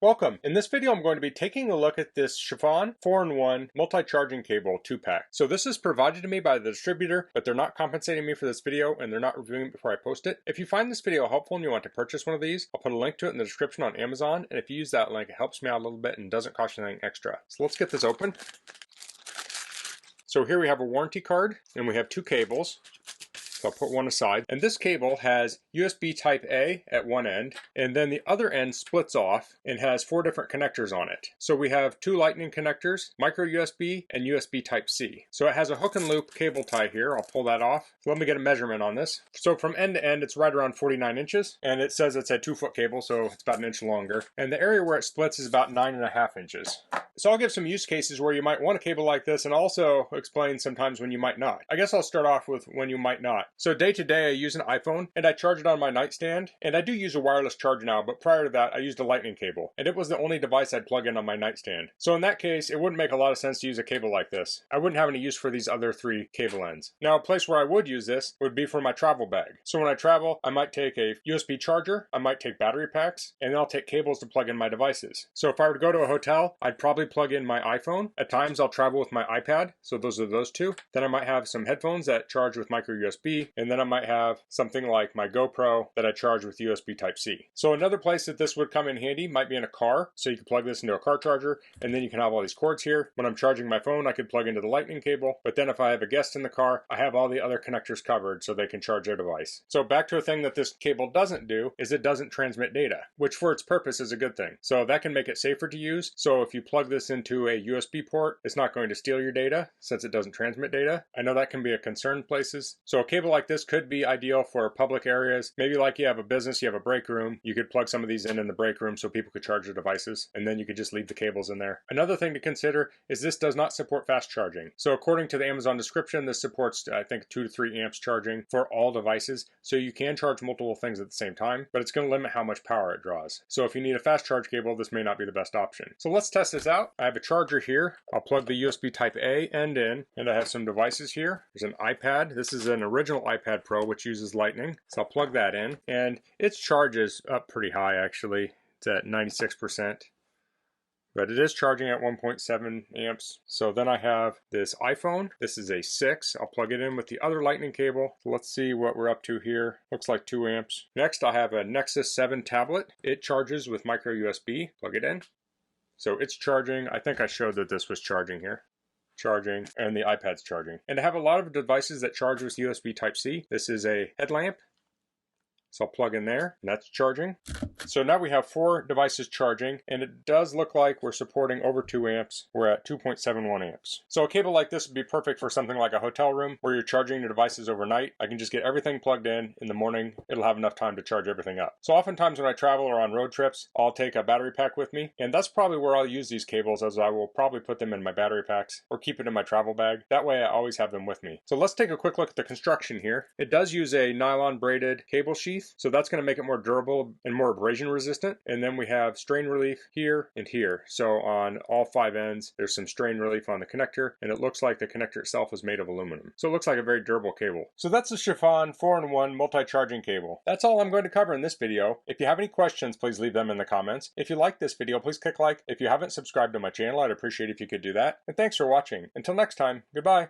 Welcome. In this video I'm going to be taking a look at this CHAFON 4-in-1 multi-charging cable 2-pack. So this is provided to me by the distributor, but they're not compensating me for this video and they're not reviewing it before I post it. If you find this video helpful and you want to purchase one of these, I'll put a link to it in the description on Amazon, and if you use that link it helps me out a little bit and doesn't cost you anything extra. So let's get this open. So here we have a warranty card and we have two cables. So I'll put one aside. And this cable has USB type A at one end, and then the other end splits off and has 4 different connectors on it. So we have 2 lightning connectors, micro USB and USB type C. So it has a hook and loop cable tie here. I'll pull that off. So let me get a measurement on this. So from end to end, it's right around 49 inches, and it says it's a 2-foot cable, so it's about an inch longer. And the area where it splits is about 9.5 inches. So I'll give some use cases where you might want a cable like this and also explain sometimes when you might not. I guess I'll start off with when you might not. So day to day I use an iPhone and I charge it on my nightstand, and I do use a wireless charge now, but prior to that I used a lightning cable, and it was the only device I'd plug in on my nightstand. So in that case it wouldn't make a lot of sense to use a cable like this. I wouldn't have any use for these other 3 cable ends. Now a place where I would use this would be for my travel bag. So when I travel I might take a USB charger, I might take battery packs, and then I'll take cables to plug in my devices. So if I were to go to a hotel, I'd probably plug in my iPhone. At times I'll travel with my iPad, so those are those 2. Then I might have some headphones that charge with micro USB, and then I might have something like my GoPro that I charge with USB Type-C. So another place that this would come in handy might be in a car, so you can plug this into a car charger, and then you can have all these cords here. When I'm charging my phone I could plug into the lightning cable, but then if I have a guest in the car, I have all the other connectors covered so they can charge their device. So back to a thing that this cable doesn't do is it doesn't transmit data, which for its purpose is a good thing. So that can make it safer to use. So if you plug this into a USB port, it's not going to steal your data since it doesn't transmit data. I know that can be a concern in places. So a cable like this could be ideal for public areas. Maybe like you have a business, you have a break room, you could plug some of these in the break room so people could charge their devices, and then you could just leave the cables in there. Another thing to consider is this does not support fast charging. So according to the Amazon description, this supports I think 2 to 3 amps charging for all devices. So you can charge multiple things at the same time, but it's going to limit how much power it draws. So if you need a fast charge cable, this may not be the best option. So let's test this out. I have a charger here. I'll plug the USB type A end in, and I have some devices here. There's an iPad. This is an original iPad Pro which uses lightning. So I'll plug that in, and its charge is up pretty high actually. It's at 96%. But it is charging at 1.7 amps. So then I have this iPhone. This is a 6. I'll plug it in with the other lightning cable. So let's see what we're up to here. Looks like 2 amps. Next I have a Nexus 7 tablet. It charges with micro USB. Plug it in. So it's charging. I think I showed that this was charging here. Charging, and the iPad's charging. And I have a lot of devices that charge with USB Type-C. This is a headlamp. So I'll plug in there, and that's charging. So now we have 4 devices charging, and it does look like we're supporting over 2 amps. We're at 2.71 amps. So a cable like this would be perfect for something like a hotel room where you're charging your devices overnight. I can just get everything plugged in the morning. It'll have enough time to charge everything up. So oftentimes when I travel or on road trips, I'll take a battery pack with me, and that's probably where I'll use these cables, as I will probably put them in my battery packs or keep it in my travel bag. That way I always have them with me. So let's take a quick look at the construction here. It does use a nylon braided cable sheath. So that's going to make it more durable and more abrasion resistant. And then we have strain relief here and here. So on all 5 ends, there's some strain relief on the connector, and it looks like the connector itself is made of aluminum. So it looks like a very durable cable. So that's the CHAFON 4-in-1 multi-charging cable. That's all I'm going to cover in this video. If you have any questions, please leave them in the comments. If you like this video, please click like. If you haven't subscribed to my channel, I'd appreciate if you could do that. And thanks for watching. Until next time, goodbye.